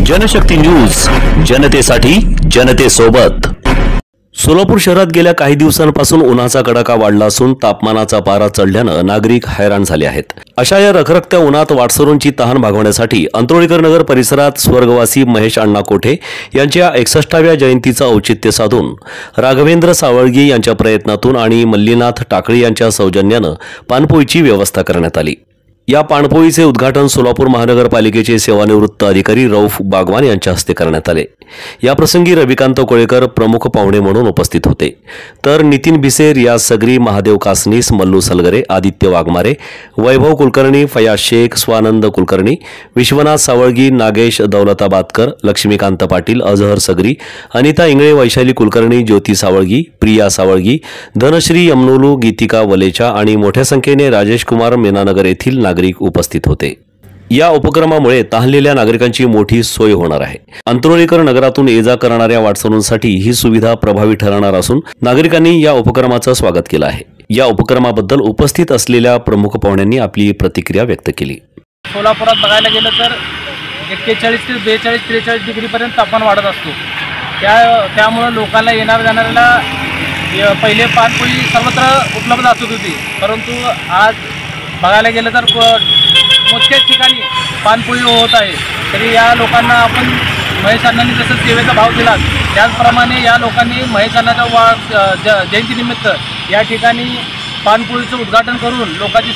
Janshakti news, जनतेसाठी जनतेसोबत। सोलापूर शहरात गेल्या काही दिवसांपासून उन्हाचा कडाका वाढला असून तापमानाचा पारा चढल्यानं नागरिक हैराण झाले आहेत। अशा या रखरखत्या उन्हात वाटसरूंची तहान भागवण्यासाठी अंतरोळीकर नगर परिसरात स्वर्गवासी महेश अण्णा कोठे यांच्या 61व्या जयंतीचं औचित्य साधून राघवेंद्र सावळगी यांच्या प्रयत्नातून आणि मल्लीनाथ टाकळी यांच्या सौजन्यानं पानपोईची व्यवस्था करण्यात आली। या पाणपोईचे उद्घाटन सोलापूर महानगरपालिकेचे सेवानिवृत्त अधिकारी रऊफ बागवान यांच्या हस्ते करण्यात आले। या प्रसंगी रविकांत कोळेकर प्रमुख पाहुणे म्हणून उपस्थित होते, तर नितीन भिसे, रियाज सगरी, महादेव कासनीस, मल्लू सलगरे, आदित्य वाघमारे, वैभव कुलकर्णी, फयाज शेख, स्वानंद कुलकर्णी, विश्वनाथ सावळगी, नागेश दौलताबादकर, लक्ष्मीकांत पाटील, अजहर सगरी, अनिता इंगळे, वैशाली कुलकर्णी, ज्योती सावळगी, प्रिया सावळगी, धनश्री यमनोलू, गीतिका वलेचा आणि मोठ्या संख्येने राजेश कुमार मेनानगर येथील नागरिक उपस्थित होते। या उपक्रमामुळे तहानलेल्या नागरिकांची मोठी सोय होणार आहे। अंतरोळीकर नगरातून ये जा करणाऱ्या वाटसरूंसाठी ही सुविधा प्रभावी ठरणार असून नागरिकांनी या उपक्रमाचं स्वागत केलं आहे। या उपक्रमाबद्दल उपस्थित असलेल्या प्रमुख पाहुण्यांनी आपली प्रतिक्रिया व्यक्त केली। सोलापुरात बघायला गेलं तर 41 ते 42, 43 डिग्रीपर्यंत तापमान वाढत असतो। त्यामुळे लोकांना येणार जाणाऱ्याला पहिले पानपोई सर्वत्र उपलब्ध असत होती, परंतु आज बघायला गेलं तर मोजक्याच ठिकाणी पानपोई होत आहे। तरी या लोकांना आपण महेश अण्णांनी जसं सेवेचा भाव दिला त्याचप्रमाणे या लोकांनी महेश अण्णाच्या जयंतीनिमित्त या ठिकाणी पानपोईचं उद्घाटन करून लोकांची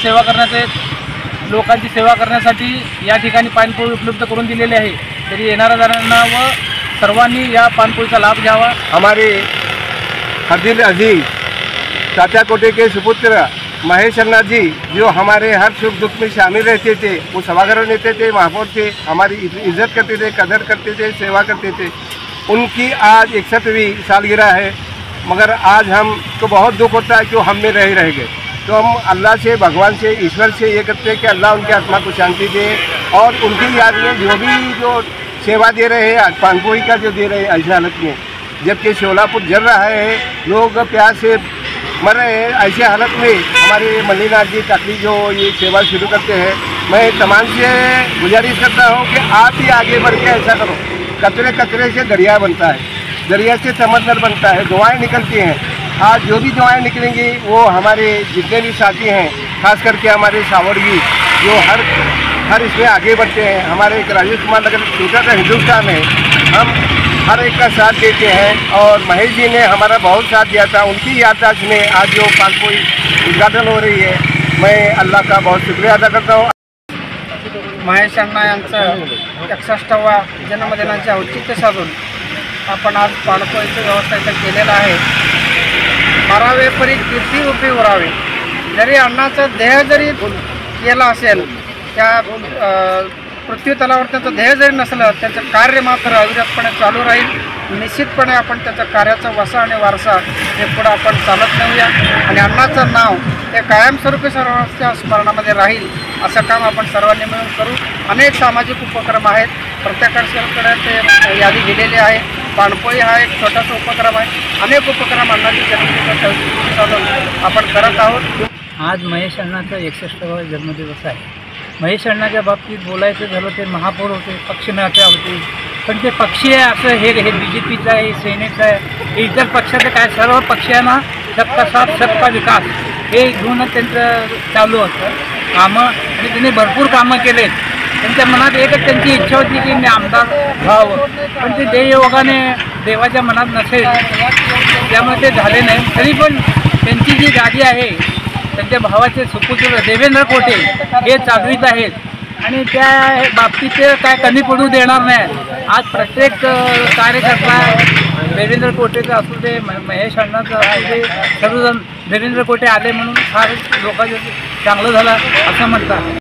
सेवा करण्यासाठी या ठिकाणी पानपोई उपलब्ध करून दिलेली आहे। तरी येणाऱ्या जाणाऱ्यांना व सर्वांनी या पानपोईचा लाभ घ्यावा। हमारे हदील अजीज चाचा कोटे के सुपुत्र महेश अन्ना जी, जो हमारे हर सुख दुख में शामिल रहते थे, वो सभागार नेते थे, महापौर थे, हमारी इज्जत करते थे, कदर करते थे, सेवा करते थे। उनकी आज 61वीं सालगिरह है, मगर आज हमको बहुत दुख होता है कि वो हम में रह गए। तो हम अल्लाह से, भगवान से, ईश्वर से ये करते हैं कि अल्लाह उनके आत्मा को शांति दे और उनकी याद में जो सेवा दे रहे हैं, आज पानपोई का जो दे रहे हैं ऐसी हालत में, जबकि सोलापुर जल रहा है, लोग प्यास से मर रहे हैं, ऐसे हालत में हमारे मल्लीनाथ जी टाकली जो ये सेवा शुरू करते हैं, मैं तमाम से गुजारिश करता हूँ कि आप ही आगे बढ़ के ऐसा करो। कचरे से दरिया बनता है, दरिया से समंदर बनता है, दुआएं निकलती हैं। आज जो भी दुआएं निकलेंगी वो हमारे जितने भी साथी हैं, खास करके हमारे सावड़गी जो हर इसमें आगे बढ़ते हैं। हमारे एक राजेश कुमार नगर छोटा सा हिंदुस्तान है, हम हर एक का साथ देते हैं और महेश जी ने हमारा बहुत साथ दिया था। उनकी याददाश्त में आज जो पानपोई उद्घाटन हो रही है, मैं अल्लाह का बहुत शुक्रिया अदा करता हूँ। महेश अण्णा यांचं 61वा जन्मदिनाचे औचित्य साधून आपण आज पानपोईची व्यवस्था इथं केलेला आहे। मरावे परी कीर्ती उभी उरावे, जरी अण्णाचं ध्येय जरी केलं असेल, त्या पृथ्वीतलावर त्यांचं ध्येय जरी नसलं, त्यांचं कार्य मात्र अविरतपणे चालू राहील। निश्चितपणे आपण त्याच्या कार्याचा वसा आणि वारसा हे पुढे आपण चालत नेऊया आणि अण्णाचं नाव हे कायमस्वरूपी सर्वांच्या स्मरणामध्ये राहील असं काम आपण सर्वांनी मिळून करू। अनेक सामाजिक उपक्रम आहेत, प्रत्येकाकडे ते यादी दिलेली आहे। पानपोई हा एक छोटासा उपक्रम आहे। अनेक उपक्रम अण्णाची जयंतीचा साधून आपण करत आहोत। आज महेश अण्णाचा 61वा जन्मदिवस आहे। महेश अण्णाच्या बाबतीत बोलायचं झालं ते महापौर होते, पक्षनेते होते, पण ते पक्षीय असं हे BJPचं आहे, सेनेचं आहे, हे इतर पक्षाचं काय, सर्व पक्षांना सबका साथ सबका विकास हे घेऊन त्यांचं चालू होतं कामं आणि त्यांनी भरपूर कामं केलेत। त्यांच्या मनात एकच त्यांची इच्छा होती की मी आमदार व्हावं, पण ते देवयोगाने देवाच्या मनात नसेल, त्यामुळे ते झाले नाही। तरी पण त्यांची जी गादी आहे, त्यांच्या भावाचे सुपुत्र देवेंद्र कोटे हे चालवित आहेत आणि त्या बाबतीत ते काय कमी पडू देणार नाही। आज प्रत्येक कार्यकर्ता देवेंद्र कोटेचा असू दे, महेश अण्णाचा असू दे, सर्वजण देवेंद्र कोटे आले म्हणून फार लोकांचं चांगलं झालं असं म्हणतात।